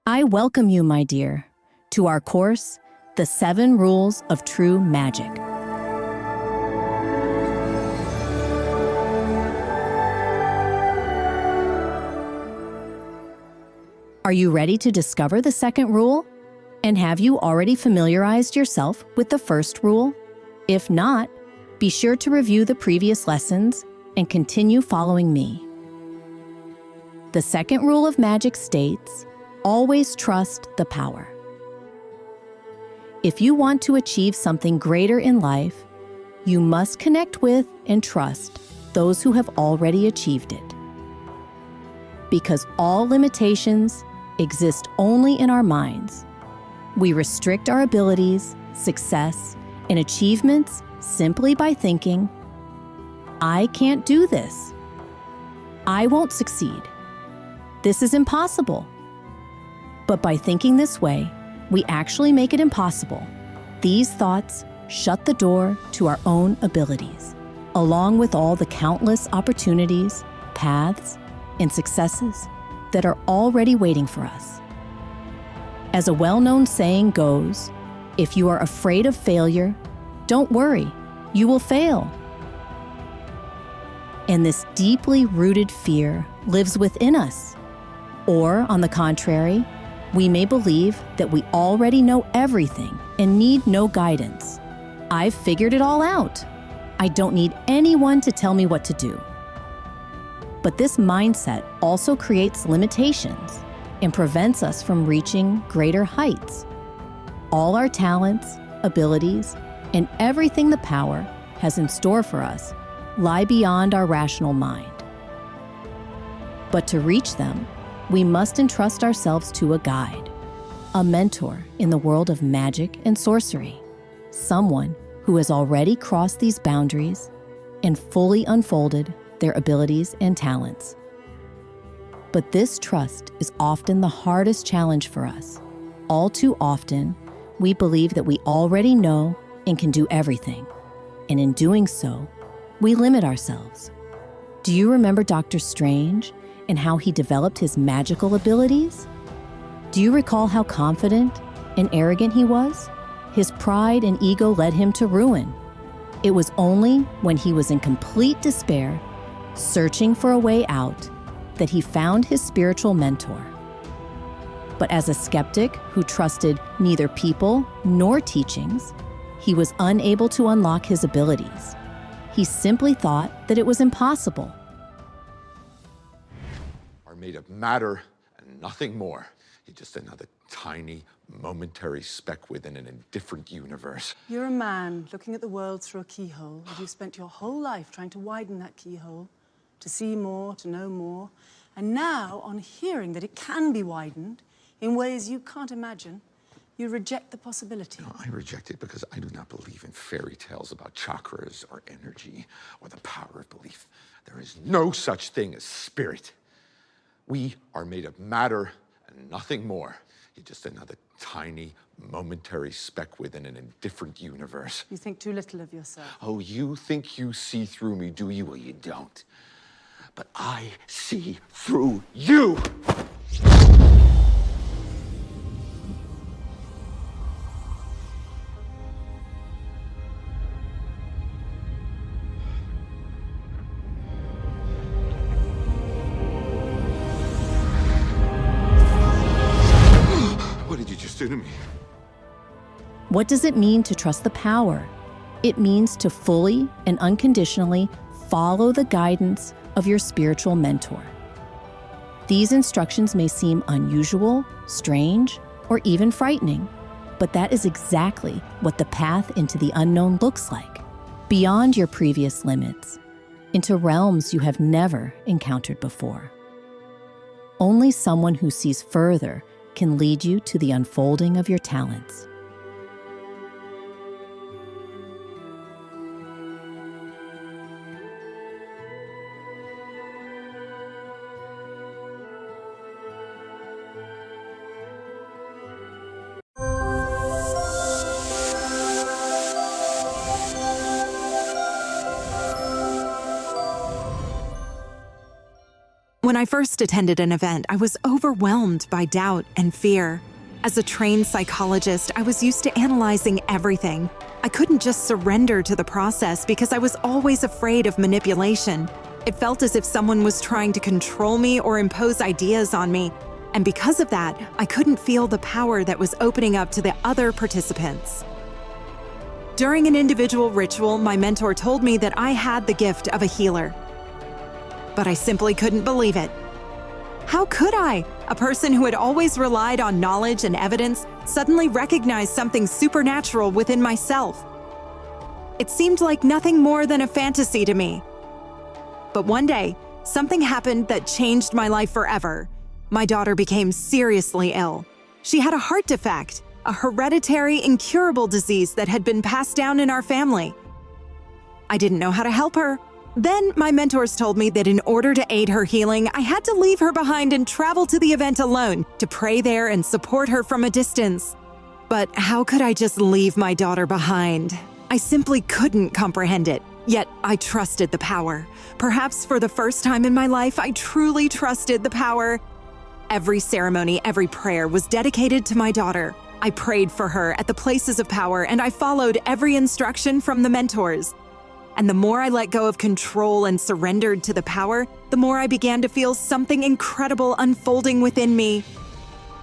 I welcome you, my dear, to our course, The 7 Rules of True Magic. Are you ready to discover the second rule? And have you already familiarized yourself with the first rule? If not, be sure to review the previous lessons and continue following me. The second rule of magic states, always trust the power. If you want to achieve something greater in life, you must connect with and trust those who have already achieved it. Because all limitations exist only in our minds, we restrict our abilities, success, and achievements simply by thinking, I can't do this. I won't succeed. This is impossible. But by thinking this way, we actually make it impossible. These thoughts shut the door to our own abilities, along with all the countless opportunities, paths, and successes that are already waiting for us. As a well-known saying goes, if you are afraid of failure, don't worry, you will fail. And this deeply rooted fear lives within us. Or, on the contrary, we may believe that we already know everything and need no guidance. I've figured it all out. I don't need anyone to tell me what to do. But this mindset also creates limitations and prevents us from reaching greater heights. All our talents, abilities, and everything the power has in store for us lie beyond our rational mind. But to reach them, we must entrust ourselves to a guide, a mentor in the world of magic and sorcery, someone who has already crossed these boundaries and fully unfolded their abilities and talents. But this trust is often the hardest challenge for us. All too often, we believe that we already know and can do everything, and in doing so, we limit ourselves. Do you remember Dr. Strange and how he developed his magical abilities? Do you recall how confident and arrogant he was? His pride and ego led him to ruin. It was only when he was in complete despair, searching for a way out, that he found his spiritual mentor. But as a skeptic who trusted neither people nor teachings, he was unable to unlock his abilities. He simply thought that it was impossible. Made of matter and nothing more. You're just another tiny, momentary speck within an indifferent universe. You're a man looking at the world through a keyhole, and you've spent your whole life trying to widen that keyhole, to see more, to know more. And now, on hearing that it can be widened in ways you can't imagine, you reject the possibility. No, I reject it because I do not believe in fairy tales about chakras or energy or the power of belief. There is no such thing as spirit. We are made of matter and nothing more. You're just another tiny, momentary speck within an indifferent universe. You think too little of yourself. Oh, you think you see through me, do you? Well, you don't. But I see through you! To me. What does it mean to trust the power? It means to fully and unconditionally follow the guidance of your spiritual mentor. These instructions may seem unusual, strange, or even frightening, but that is exactly what the path into the unknown looks like, beyond your previous limits, into realms you have never encountered before. Only someone who sees further can lead you to the unfolding of your talents. When I I first attended an event, I was overwhelmed by doubt and fear. As a trained psychologist, I was used to analyzing everything. I couldn't just surrender to the process because I was always afraid of manipulation. It felt as if someone was trying to control me or impose ideas on me. And because of that, I couldn't feel the power that was opening up to the other participants. During an individual ritual, my mentor told me that I had the gift of a healer. But I simply couldn't believe it. How could I? A person who had always relied on knowledge and evidence suddenly recognized something supernatural within myself. It seemed like nothing more than a fantasy to me. But one day, something happened that changed my life forever. My daughter became seriously ill. She had a heart defect, a hereditary, incurable disease that had been passed down in our family. I didn't know how to help her. Then my mentors told me that in order to aid her healing, I had to leave her behind and travel to the event alone to pray there and support her from a distance. But how could I just leave my daughter behind? I simply couldn't comprehend it. Yet I trusted the power. Perhaps for the first time in my life, I truly trusted the power. Every ceremony, every prayer was dedicated to my daughter. I prayed for her at the places of power, and I followed every instruction from the mentors. And the more I let go of control and surrendered to the power, the more I began to feel something incredible unfolding within me.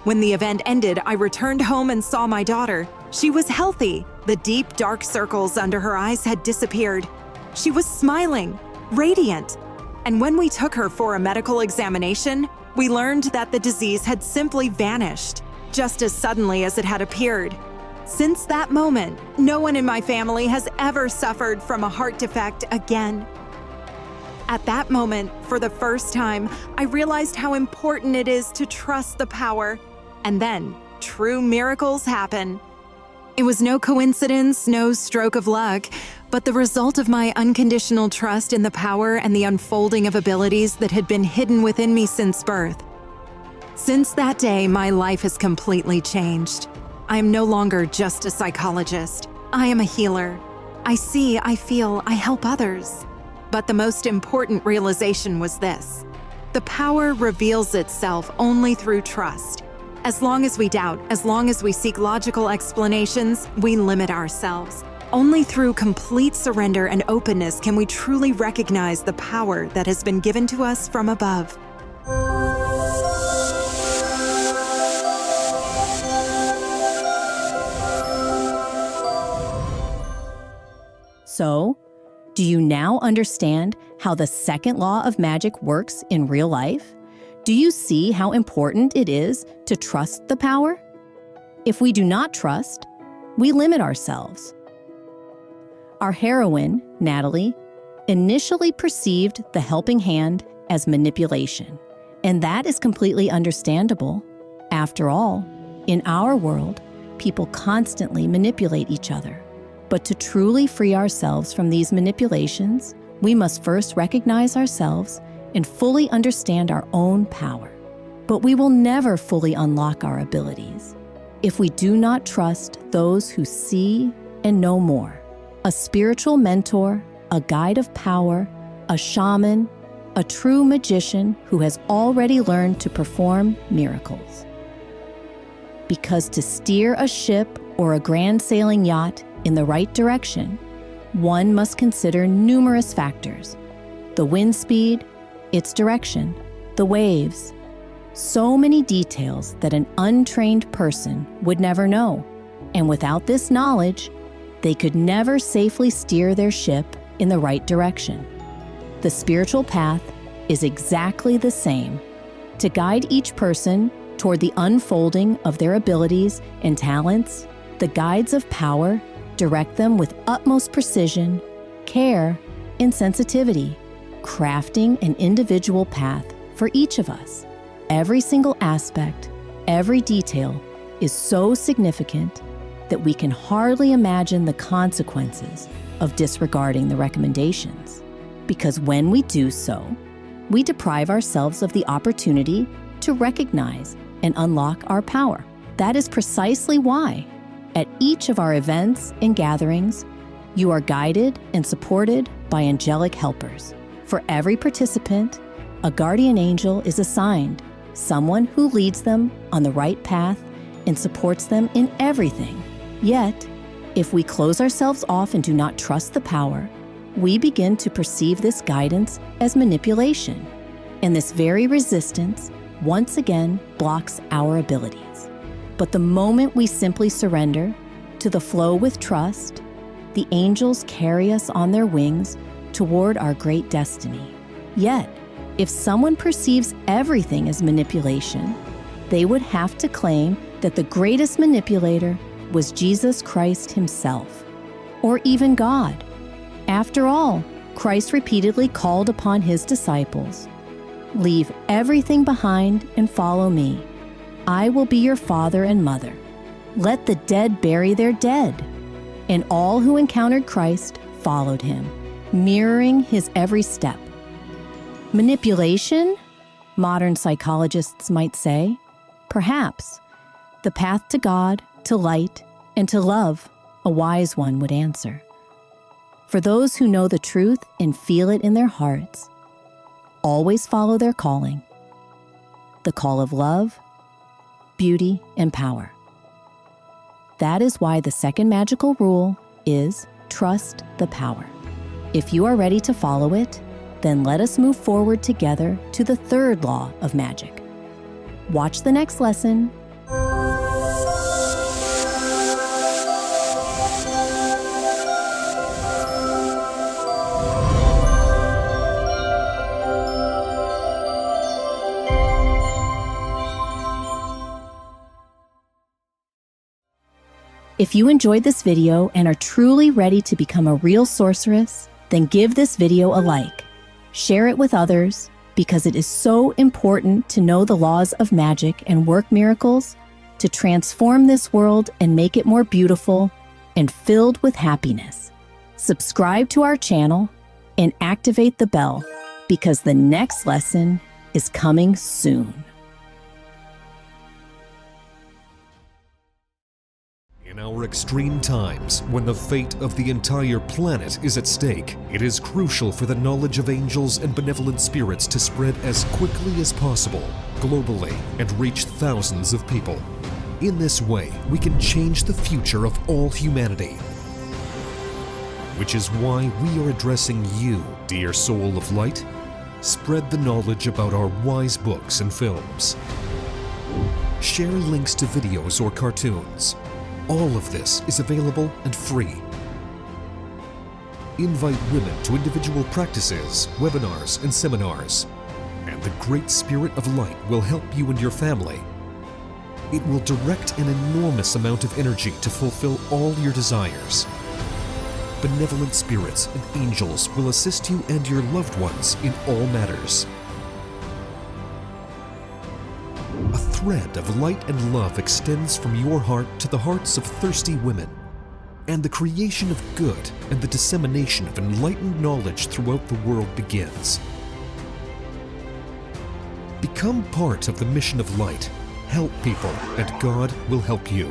When the event ended, I returned home and saw my daughter. She was healthy. The deep, dark circles under her eyes had disappeared. She was smiling, radiant. And when we took her for a medical examination, we learned that the disease had simply vanished, just as suddenly as it had appeared. Since that moment, no one in my family has ever suffered from a heart defect again. At that moment, for the first time, I realized how important it is to trust the power. And then, true miracles happen. It was no coincidence, no stroke of luck, but the result of my unconditional trust in the power and the unfolding of abilities that had been hidden within me since birth. Since that day, my life has completely changed. I am no longer just a psychologist. I am a healer. I see, I feel, I help others. But the most important realization was this: the power reveals itself only through trust. As long as we doubt, as long as we seek logical explanations, we limit ourselves. Only through complete surrender and openness can we truly recognize the power that has been given to us from above. So, do you now understand how the second law of magic works in real life? Do you see how important it is to trust the power? If we do not trust, we limit ourselves. Our heroine, Natalie, initially perceived the helping hand as manipulation, and that is completely understandable. After all, in our world, people constantly manipulate each other. But to truly free ourselves from these manipulations, we must first recognize ourselves and fully understand our own power. But we will never fully unlock our abilities if we do not trust those who see and know more. A spiritual mentor, a guide of power, a shaman, a true magician who has already learned to perform miracles. Because to steer a ship or a grand sailing yacht in the right direction, one must consider numerous factors: the wind speed, its direction, the waves. So many details that an untrained person would never know. And without this knowledge, they could never safely steer their ship in the right direction. The spiritual path is exactly the same. To guide each person toward the unfolding of their abilities and talents, the guides of power direct them with utmost precision, care, and sensitivity, crafting an individual path for each of us. Every single aspect, every detail is so significant that we can hardly imagine the consequences of disregarding the recommendations. Because when we do so, we deprive ourselves of the opportunity to recognize and unlock our power. That is precisely why, at each of our events and gatherings, you are guided and supported by angelic helpers. For every participant, A guardian angel is assigned, someone who leads them on the right path and supports them in everything. Yet, if we close ourselves off and do not trust the power, we begin to perceive this guidance as manipulation. And this very resistance once again blocks our abilities. But the moment we simply surrender to the flow with trust, the angels carry us on their wings toward our great destiny. Yet, if someone perceives everything as manipulation, they would have to claim that the greatest manipulator was Jesus Christ himself, or even God. After all, Christ repeatedly called upon his disciples, "Leave everything behind and follow me. I will be your father and mother. Let the dead bury their dead." And all who encountered Christ followed him, mirroring his every step. Manipulation? Modern psychologists might say. Perhaps. The path to God, to light, and to love, a wise one would answer. For those who know the truth and feel it in their hearts, always follow their calling, the call of love, beauty, and power. That is why the second magical rule is trust the power. If you are ready to follow it, then let us move forward together to the third law of magic. Watch the next lesson. If you enjoyed this video and are truly ready to become a real sorceress, then give this video a like. Share it with others, because it is so important to know the laws of magic and work miracles to transform this world and make it more beautiful and filled with happiness. Subscribe to our channel and activate the bell, because the next lesson is coming soon. In our extreme times, when the fate of the entire planet is at stake, it is crucial for the knowledge of angels and benevolent spirits to spread as quickly as possible, globally, and reach thousands of people. In this way, we can change the future of all humanity. Which is why we are addressing you, dear soul of light. Spread the knowledge about our wise books and films. Share links to videos or cartoons. All of this is available and free. Invite women to individual practices, webinars, and seminars. And the Great Spirit of Light will help you and your family. It will direct an enormous amount of energy to fulfill all your desires. Benevolent spirits and angels will assist you and your loved ones in all matters. A thread of light and love extends from your heart to the hearts of thirsty women, and the creation of good and the dissemination of enlightened knowledge throughout the world begins. Become part of the mission of light. Help people, and God will help you.